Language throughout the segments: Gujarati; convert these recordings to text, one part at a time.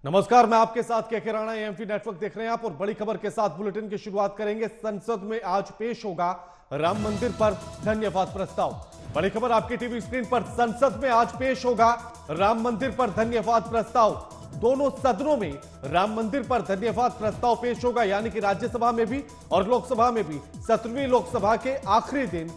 नमस्कार, मैं आपके साथ के राणा। एएमपी नेटवर्क देख रहे हैं आप और बड़ी खबर के साथ बुलेटिन की शुरुआत करेंगे। संसद में आज पेश होगा राम मंदिर पर धन्यवाद प्रस्ताव। बड़ी खबर आपकी टीवी स्क्रीन पर। संसद में आज पेश होगा राम मंदिर पर धन्यवाद प्रस्ताव। दोनों सदनों में राम मंदिर पर धन्यवाद प्रस्ताव पेश होगा, यानी कि राज्यसभा में भी और लोकसभा में भी। 17वीं लोकसभा के आखिरी दिन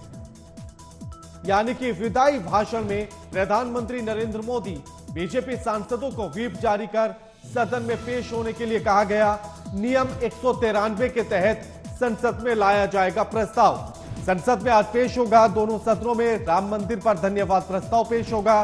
यानी कि विदाई भाषण में प्रधानमंत्री नरेंद्र मोदी बीजेपी सांसदों को व्हिप जारी कर सदन में पेश होने के लिए कहा गया। नियम 193 के तहत संसद में लाया जाएगा प्रस्ताव। संसद में आज पेश होगा, दोनों सदनों में राम मंदिर पर धन्यवाद प्रस्ताव पेश होगा।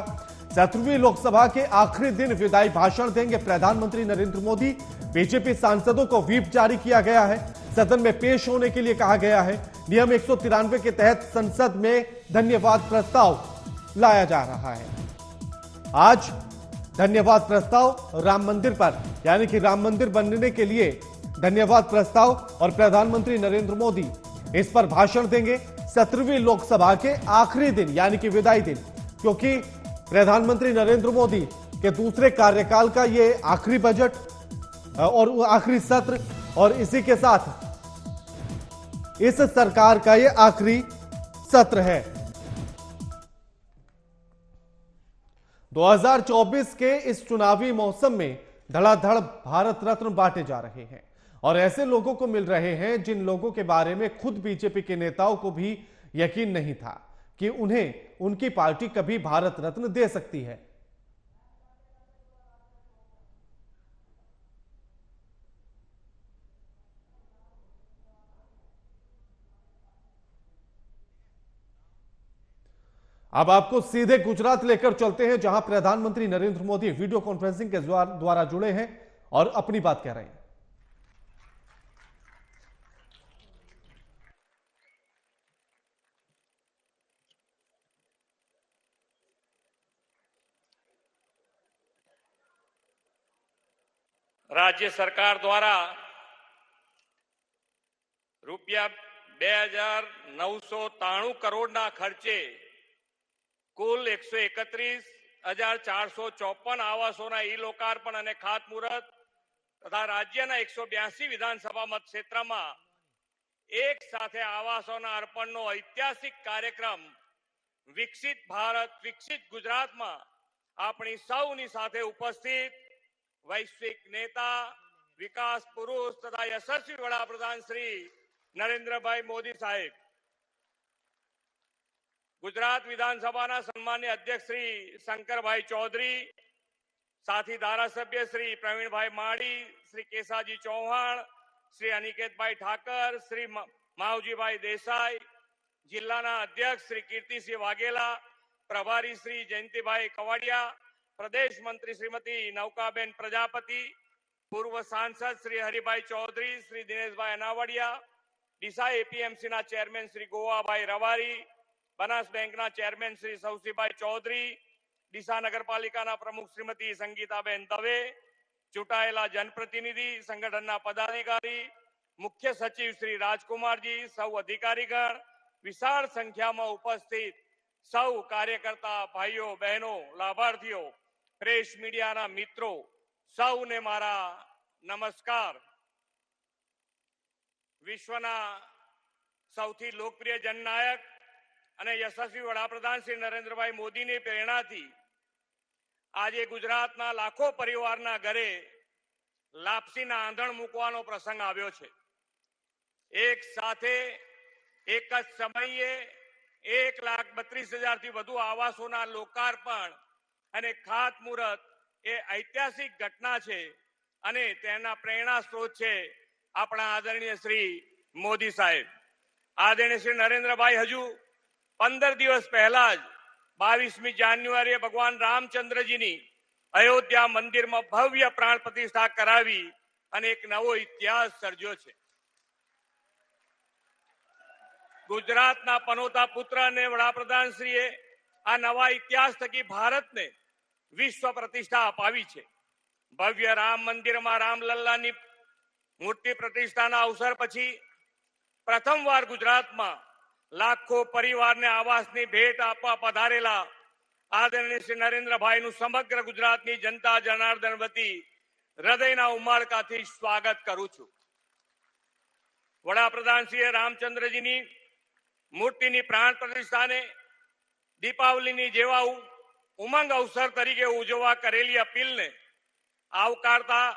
17वीं लोकसभा के आखिरी दिन विदाई भाषण देंगे प्रधानमंत्री नरेंद्र मोदी। बीजेपी सांसदों को व्हिप जारी किया गया है, सदन में पेश होने के लिए कहा गया है। नियम 193 के तहत संसद में धन्यवाद प्रस्ताव लाया जा रहा है। आज धन्यवाद प्रस्ताव राम मंदिर पर, यानी कि राम मंदिर बनने के लिए धन्यवाद प्रस्ताव, और प्रधानमंत्री नरेंद्र मोदी इस पर भाषण देंगे 17वीं लोकसभा के आखिरी दिन, यानी कि विदाई दिन, क्योंकि प्रधानमंत्री नरेंद्र मोदी के दूसरे कार्यकाल का यह आखिरी बजट और आखिरी सत्र, और इसी के साथ इस सरकार का यह आखिरी सत्र है। 2024 के इस चुनावी मौसम में धड़ाधड़ भारत रत्न बांटे जा रहे हैं, और ऐसे लोगों को मिल रहे हैं जिन लोगों के बारे में खुद बीजेपी के नेताओं को भी यकीन नहीं था कि उन्हें उनकी पार्टी कभी भारत रत्न दे सकती है। अब आपको सीधे गुजरात लेकर चलते हैं, जहां प्रधानमंत्री नरेंद्र मोदी वीडियो कॉन्फ्रेंसिंग के द्वारा जुड़े हैं और अपनी बात कह रहे हैं। राज्य सरकार द्वारा રૂપિયા 2,993 કરોડના ખર્ચે કુલ 131,454 આવાસોના ઈ લોકાર્પણ અને ખાતમુહૂર્ત તથા રાજ્યના 182 વિધાનસભા મતક્ષેત્રમાં એક સાથે આવાસોના અર્પણનો ઐતિહાસિક કાર્યક્રમ વિકસિત ભારત વિકસિત ગુજરાતમાં આપણી સૌની સાથે ઉપસ્થિત વૈશ્વિક नेता विकास पुरुष तथा यशस्वी वडाप्रधान श्री नरेंद्रभाई मोदी साहेब, गुजरात विधानसभा सम्मान्य अध्यक्ष श्री शंकरभाई चौधरी, साथी धारासभ्य श्री प्रवीणभाई माड़ी, श्री केसाजी चौहान, श्री अनिकेतभाई ठाकर, श्री मावजीभाई देसाई, जिल्लाना अध्यक्ष श्री कीर्तिसिंह वाघेला, प्रभारी श्री जयंतीभाई कवाडिया, प्रदेश मंत्री श्रीमती नौकाबेन प्रजापति, पूर्व सांसद श्री हरिभाई चौधरी, श्री दिनेशभाई अनावडिया, डीसा एपीएमसी ना चेरमेन श्री गोवाभाई रवारी, बनास बैंक ना चेरमेन श्री सौसीभाई चौधरी, डीसा नगरपालिका ना प्रमुख श्रीमती संगीताबेन दवे, चूंटायेला जनप्रतिनिधि संगठन पदाधिकारी, मुख्य सचिव श्री राजकुमार जी, सौ अधिकारीगण, विशाल संख्या में उपस्थित सौ कार्यकर्ता भाईओ बहनों, लाभार्थियों, प्रेस मीडिया ना मित्रों, સૌને મારા નમસ્કાર। વિશ્વના સૌથી લોકપ્રિય જનનાયક અને યશસ્વી વડાપ્રધાન શ્રી નરેન્દ્રભાઈ મોદીની પ્રેરણાથી આજે ગુજરાતના લાખો પરિવારના ઘરે લાપસીના આંધણ મૂકવાનો પ્રસંગ આવ્યો છે। એક સાથે એક જ સમયે 1,32,000 થી વધુ આવાસોના લોકાર્પણ અને ખાતમુહૂર્ત એ ऐतिहासिक घटना है અને તેના પ્રેરણા સ્ત્રોત છે આપણા આદરણીય શ્રી મોદી સાહેબ। આદરણીય શ્રી નરેન્દ્રભાઈ હજુ 15 દિવસ પહેલા જ 22મી જાન્યુઆરીએ ભગવાન રામચંદ્રજીની અયોધ્યા મંદિરમાં ભવ્ય પ્રાણ પ્રતિષ્ઠા કરાવી અને એક નવો ઇતિહાસ સર્જ્યો છે। ગુજરાતના પનોતા પુત્ર અને વડાપ્રધાનશ્રીએ આ નવા ઇતિહાસ થકી ભારતને विश्व प्रतिष्ठा अपावी है। भव्य राम मंदिर में रामलल्ला की मूर्ति प्रतिष्ठा अवसर पछी प्रथम वार गुजरात में लाखों परिवार ने आवास की भेट आपवा पधारेला आदरणीय श्री नरेंद्रभाई समग्र गुजरात की जनता जनार्दन वती હૃદયના ઉમળકાથી સ્વાગત કરું છું. વડાપ્રધાનશ્રીએ રામચંદ્રજીની મૂર્તિની પ્રાણ પ્રતિષ્ઠાને દીપાવલીની જેવા ઉમંગ અવસર તરીકે ઉજવવા કરેલી અપીલને આવકારતા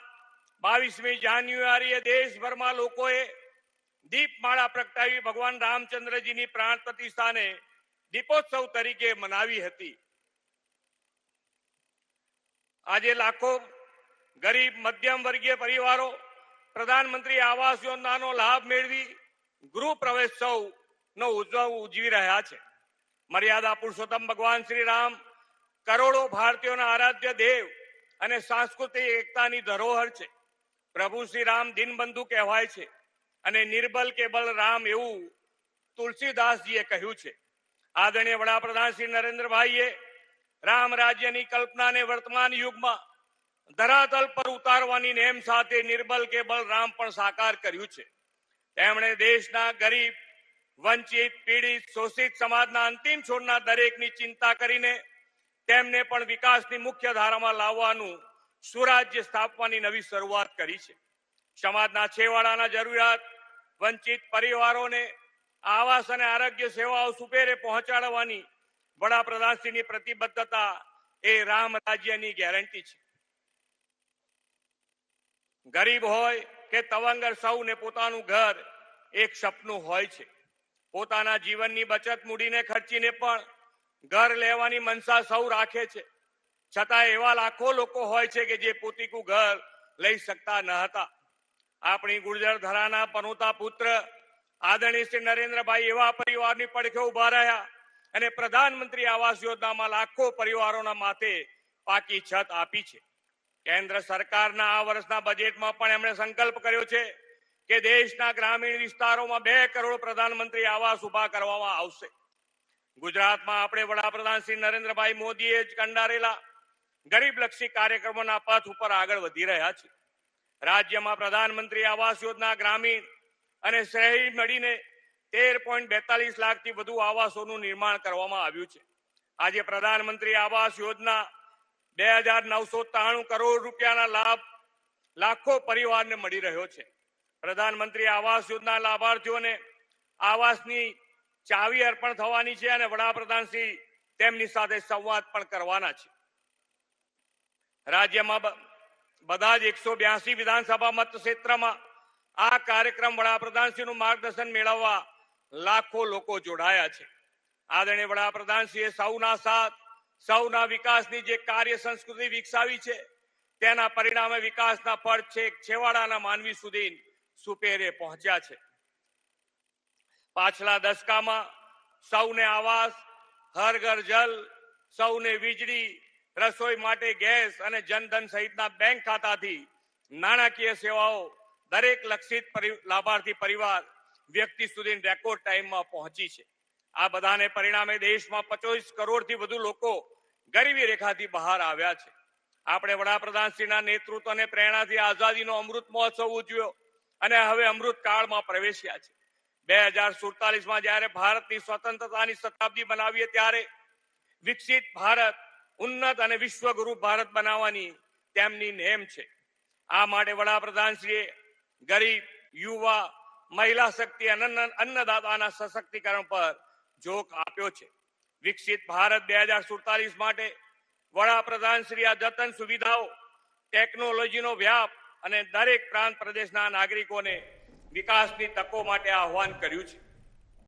22મી જાન્યુઆરીએ દેશભરમાં લોકોએ દીપમાળા પ્રગટાવી ભગવાન રામચંદ્રજીની પ્રાણ પ્રતિષ્ઠાને દીપોત્સવ તરીકે મનાવી હતી. આજે લાખો ગરીબ મધ્યમ વર્ગીય પરિવારો પ્રધાનમંત્રી આવાસ યોજનાનો લાભ મેળવી ગૃહ પ્રવેશોત્સવનો ઉજવી રહ્યા છે. મર્યાદા પુરુષોત્તમ ભગવાન શ્રી રામ કરોડો ભારતીયોના આરાધ્ય દેવ અને સાંસ્કૃતિક એકતાની ધરોહર છે. પ્રભુ શ્રી રામ દિનબંધુ કહેવાય છે અને નિર્બલ કે બલ રામ એવું તુલસીદાસજીએ કહ્યું છે. આદરણીય વડાપ્રધાન શ્રી નરેન્દ્રભાઈએ રામ રાજ્યની કલ્પનાને વર્તમાન યુગમાં ધરાતલ પર ઉતારવાની નેમ સાથે નિર્બલ કે બલ રામ પણ સાકાર કર્યું છે. તેમણે દેશના ગરીબ, વંચિત, પીડિત, શોષિત સમાજના અંતિમ છોડના દરેકની ચિંતા કરીને તેમને પણ વિકાસની મુખ્ય ધારામાં લાવવાનું સુરાજ્ય સ્થાપવાની નવી શરૂઆત કરી છે. સમાજના છેવાડાના જરૂરિયાત વંચિત પરિવારોને આવાસ અને આરોગ્ય સેવાઓ સુપેરે પહોંચાડવાની વડાપ્રધાનશ્રીની પ્રતિબદ્ધતા એ રામ રાજ્યની ગેરંટી છે. ગરીબ હોય કે તવંગર સૌને પોતાનું ઘર એક સપનું હોય છે. પોતાના જીવનની બચત મૂડીને ખર્ચીને પણ ઘર લેવાની મનસા સૌ રાખે છે. છતાં એવા લાખો લોકો હોય છે કે જે પોતીકું ઘર લઈ શકતા ન હતા. આપણી ગુર્જર ધરાના પનોતા પુત્ર આદરણીય શ્રી નરેન્દ્રભાઈ એવા પરિવારની પડખે ઉભા રહ્યા અને પ્રધાનમંત્રી આવાસ યોજનામાં લાખો પરિવારોના માથે પાકી છત આપી છે. કેન્દ્ર સરકારના આ વર્ષના બજેટમાં પણ એમણે સંકલ્પ કર્યો છે કે દેશના ગ્રામીણ વિસ્તારોમાં 2 કરોડ પ્રધાનમંત્રી આવાસ ઉભા કરવામાં આવશે. ગુજરાતમાં આપણે વડાપ્રધાન શ્રી નરેન્દ્રભાઈ મોદીએ જ કંડારેલા ગરીબલક્ષી કાર્યક્રમોના પથ ઉપર આગળ વધી રહ્યા છે. રાજ્યમાં પ્રધાનમંત્રી આવાસ યોજના ગ્રામીણ અને શહેરી મળીને 13.42 લાખથી વધુ આવાસોનું નિર્માણ કરવામાં આવ્યું છે. આજે પ્રધાનમંત્રી આવાસ યોજના 2,993 કરોડ રૂપિયાના લાભ લાખો પરિવારને મળી રહ્યો છે. પ્રધાનમંત્રી આવાસ યોજના લાભાર્થીઓને આવાસની ચાવી અર્પણ થવાની છે અને વડાપ્રધાન શ્રી તેમની સાથે સંવાદ પણ કરવાના છે. રાજ્યમાં બધા જ 182 વિધાનસભા મતક્ષેત્રમાં આ કાર્યક્રમ વડાપ્રધાનશ્રીનું માર્ગદર્શન મેળવવા લાખો લોકો જોડાયા છે. આદરણીય વડાપ્રધાનશ્રીએ સૌના સાથ સૌના વિકાસની જે કાર્ય સંસ્કૃતિ વિકસાવી છે તેના પરિણામે વિકાસના ફળ છેક છેવાડાના માનવી સુધી સુપેરે પહોંચ્યા છે. પાછલા દશકામાં સૌને આવાસ, હર ઘર જલ, સૌને વીજળી, રસોઈ માટે ગેસ અને જનધન સહિતના બેંક ખાતાથી નાણાકીય સેવાઓ દરેક લક્ષિત લાભાર્થી પરિવાર વ્યક્તિ સુધી રેકોર્ડ ટાઈમમાં પહોંચી છે. આ બધાને પરિણામે દેશમાં 25 કરોડથી વધુ લોકો ગરીબી રેખાથી બહાર આવ્યા છે. આપણે વડાપ્રધાનશ્રીના નેતૃત્વ અને પ્રેરણાથી આઝાદીનો અમૃત મહોત્સવ ઉજવ્યો અને હવે અમૃત કાળમાં પ્રવેશ્યા છે. 2047માં જ્યારે ભારતની સ્વતંત્રતાની શતાબ્દી બનાવીએ ત્યારે વિકસિત ભારત, ઉન્નત અને વિશ્વગુરુ ભારત બનાવવાની તેમની નેમ છે. આ માટે વડાપ્રધાનશ્રીએ ગરીબ, યુવા, મહિલા શક્તિ અને અન્નદાતાના સશક્તિકરણ પર જોર આપ્યો છે. વિકસિત ભારત 2047 માટે વડાપ્રધાનશ્રી આ જતન સુવિધાઓ, ટેકનોલોજીનો વ્યાપ અને દરેક પ્રાંત પ્રદેશના નાગરિકોને વિકાસની તકો માટે આહ્વાન કર્યું છે.